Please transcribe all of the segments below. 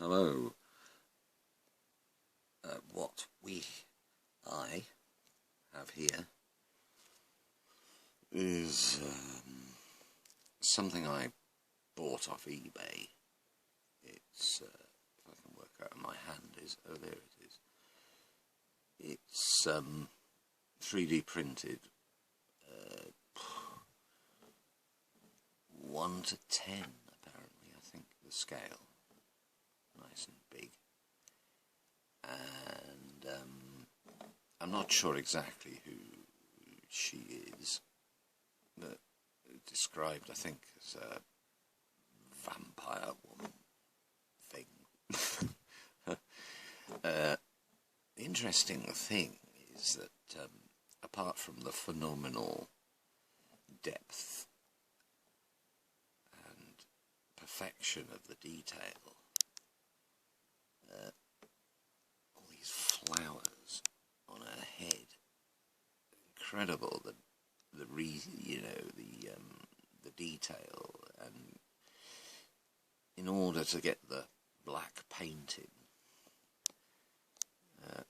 Hello. What I have here is something I bought off eBay. It's, if I can work out my hand is, oh there it is. It's 3D printed, 1 to 10 apparently, I think the scale. Nice and big. And I'm not sure exactly who she is, but described, I think, as a vampire woman thing. The interesting thing is that apart from the phenomenal depth and perfection of the detail, all these flowers on her head, incredible. The detail, and in order to get the black painting,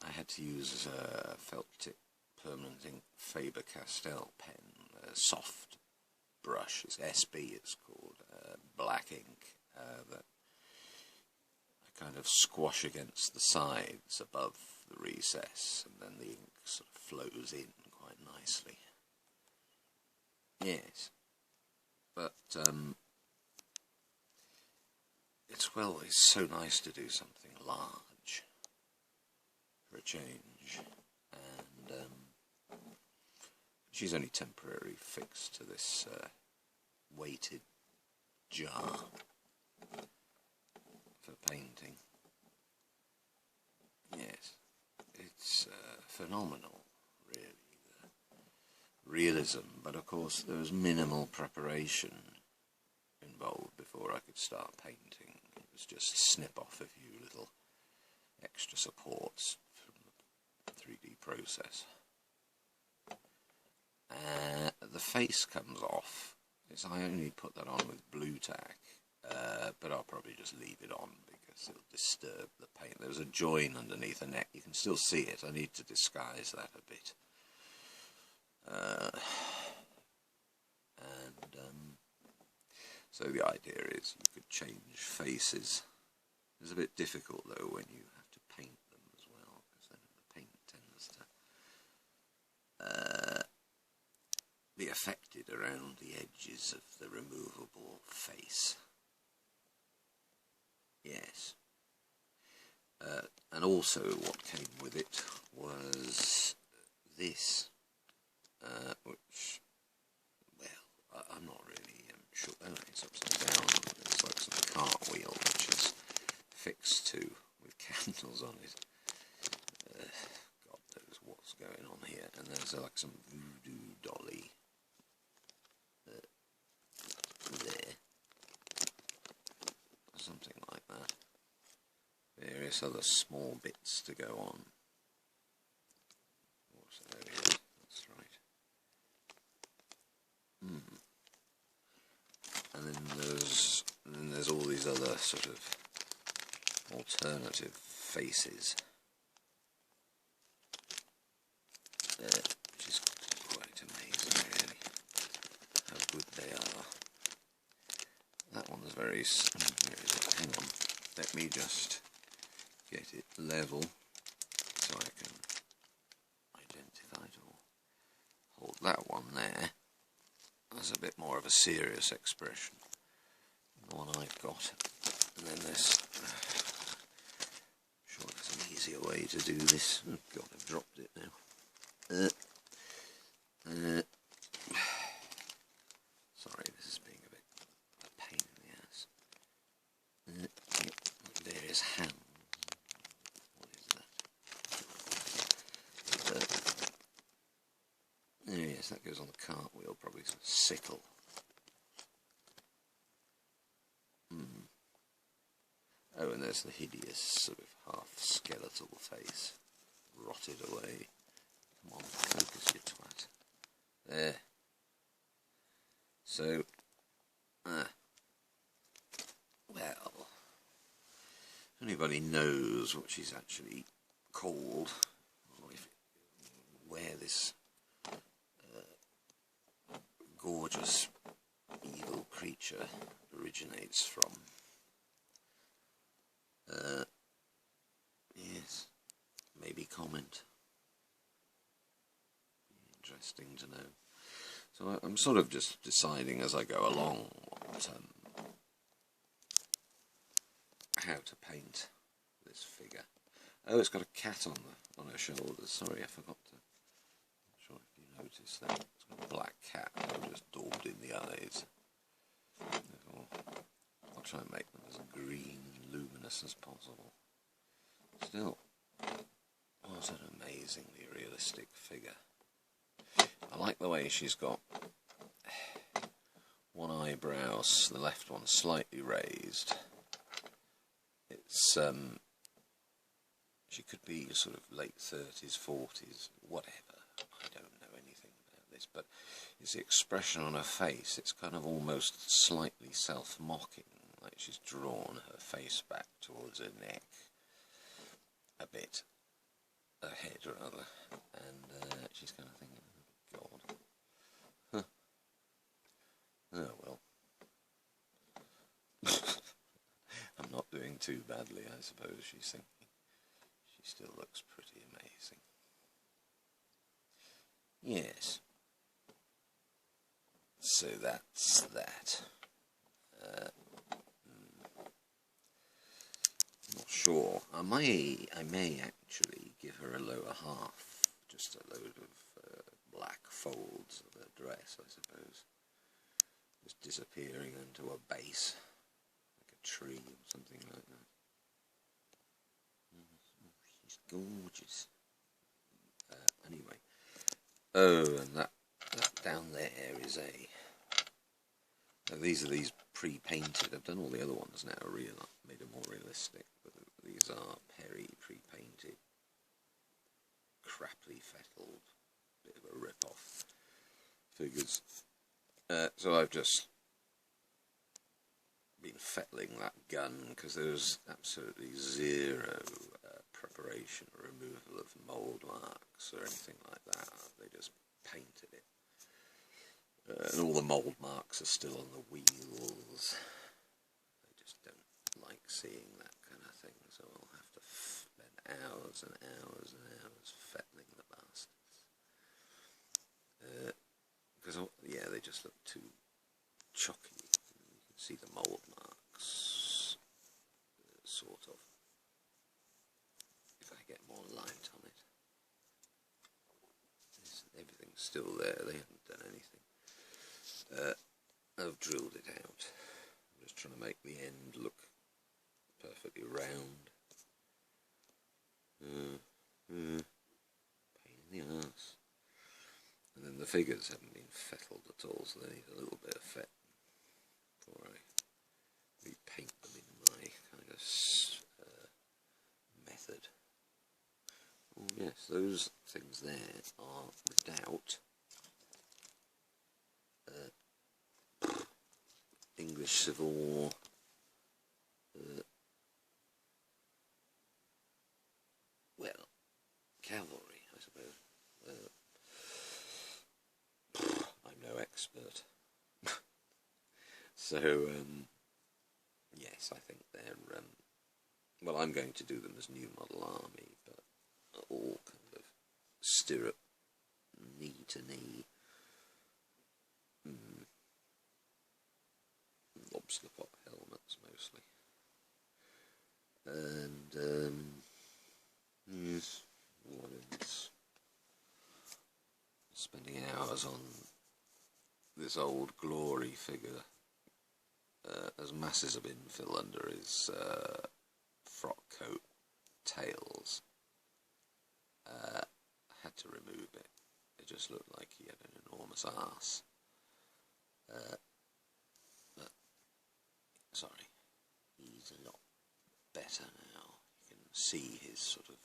I had to use a felt tip permanent ink Faber-Castell pen, a soft brush. It's SB, it's called, black ink that I kind of squash against the sides above the recess, and then the ink sort of flows in quite nicely. Yes, but it's so nice to do something large for a change, and she's only temporarily fixed to this weighted jar for painting. Yes, it's phenomenal, really, the realism, but of course there was minimal preparation involved before I could start painting. It was just snip off a few little extra supports from the 3D process. The face comes off. I only put that on with blue tack, but I'll probably just leave it on because it'll disturb the paint. There's a join underneath the neck. You can still see it. I need to disguise that a bit. So the idea is you could change faces. It's a bit difficult though when you have to paint them as well, because then the paint tends to be affected around the edges of the removable face. Yes. And also what came with it was this, which, well, I'm not really sure. Oh, it's upside down. It's like some cartwheel which is fixed to with candles on it. God knows what's going on here. And there's like some voodoo dolly there, something like that. Various other small bits to go on. Also, there it is. That's right. And then there's all these other sort of alternative faces, which is quite amazing, really, how good they are. That one's very... Where is it? Hang on. Let me just get it level so I can identify it all. Hold that one there. That's a bit more of a serious expression than the one I've got. And then this... I'm sure there's an easier way to do this. Oh God, I've dropped it now. Sorry, this is being a bit of a pain in the ass. Various hands. What is that? Yes, that goes on the cartwheel, probably some sickle. Oh, and there's the hideous sort of half-skeletal face, rotted away. Come on, focus, you twat. There. So, well, anybody knows what she's actually called, or where this gorgeous evil creature originates from, yes, maybe comment. Interesting to know. So I'm sort of just deciding as I go along what, how to paint this figure. Oh, it's got a cat on her shoulders. Sorry, I forgot to. I'm not sure if you noticed that. It's got a black cat. I've just daubed in the eyes. I'll try and make them as green and luminous as possible. Still, what an amazingly realistic figure. I like the way she's got one eyebrow, the left one slightly raised. It's she could be sort of late 30s, 40s, whatever. I don't know anything about this, but it's the expression on her face. It's kind of almost slightly self-mocking, like she's drawn her face back towards her neck a bit, her head rather, and she's kind of thinking, oh God, huh. Oh well. I'm not doing too badly, I suppose, she's thinking. She still looks pretty amazing. Yes. So that's that. Not sure. I may actually give her a lower half, just a load of black folds of her dress, I suppose. Just disappearing into a base, like a tree or something like that. She's gorgeous. Anyway. Oh, and that down there is a... These are these pre-painted. I've done all the other ones now, made them more realistic. But these are Perry pre-painted, crappily fettled, bit of a rip-off figures. So I've just been fettling that gun because there was absolutely zero preparation or removal of mould marks or anything like that. They just painted it. And all the mould marks are still on the wheels. I just don't like seeing that kind of thing, so I'll have to spend hours and hours and hours fettling the bastards. Because, yeah, they just look too chalky. You can see the mould marks, sort of, if I get more light on it. Everything's still there, they haven't done anything. I've drilled it out. I'm just trying to make the end look perfectly round. Pain in the arse. And then the figures haven't been fettled at all, so they need a little bit of fet before I repaint them in my kind of method. Oh yes, those things there are without English Civil War well, cavalry, I suppose. I'm no expert. So, yes, I think they're, well, I'm going to do them as New Model Army, but all kind of stirrup, knee to knee, lobster pot helmets mostly. And, yes, what else? Spending hours on this Old Glory figure, as masses of infill under his frock coat tails. I had to remove it. It just looked like he had an enormous arse. But, sorry, he's a lot better now. You can see his sort of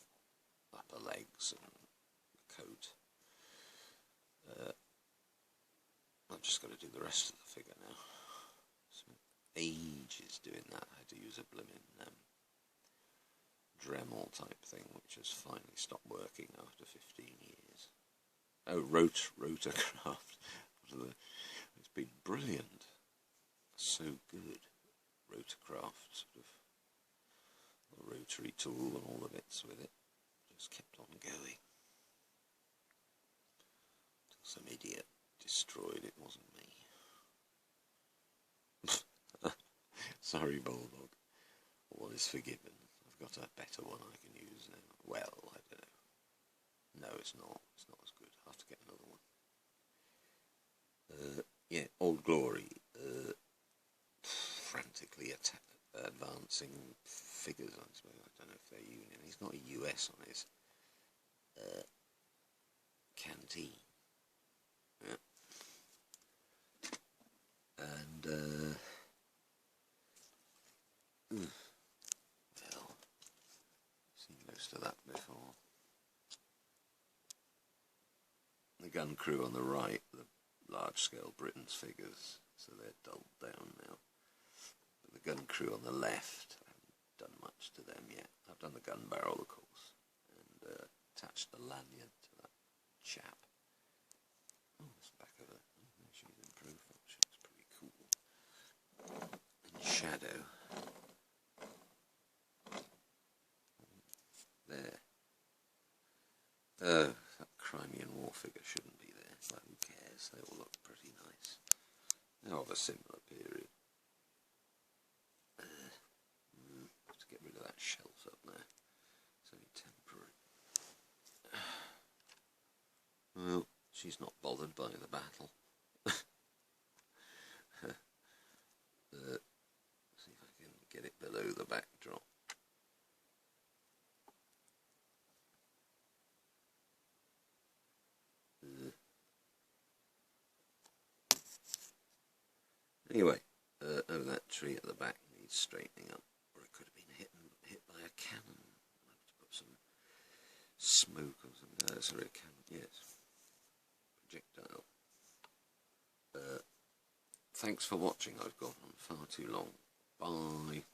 upper legs and coat. I've just got to do the rest of the figure now. Spent ages doing that. I had to use a blimmin' Dremel type thing, which has finally stopped working after 15 years. Oh, Rotorcraft. It's been brilliant. So good. Rotorcraft, sort of the rotary tool and all the bits with it. Just kept on going. Till some idiot destroyed it, wasn't me. Sorry, Bulldog. All is forgiven. I've got a better one I can use now. Well, I don't know. No, it's not. It's not as good. I'll have to get another one. Yeah, Old Glory. Frantically advancing figures, I suppose. I don't know if they're Union. He's got a US on his canteen. Yeah. And, well, I've seen most of that before. The gun crew on the right, the large-scale Britain's figures, so they're dulled down now. But the gun crew on the left, I haven't done much to them yet. I've done the gun barrel, of course, and attached the lanyard to that chap. Oh, it's the back of it. Oh, she's improved. She looks pretty cool. In shadow. There. Oh, that Crimean War figure shouldn't be there, but who cares? They all look pretty nice. They're of a similar period. Have to get rid of that shelf up there. It's only temporary. Well, she's not bothered by the battle. See if I can get it below the backdrop. Anyway, that tree at the back needs straightening up, or it could have been hit by a cannon. I'll have to put some smoke or something. Sorry, a cannon. Yes, projectile. Thanks for watching. I've gone on far too long. Bye.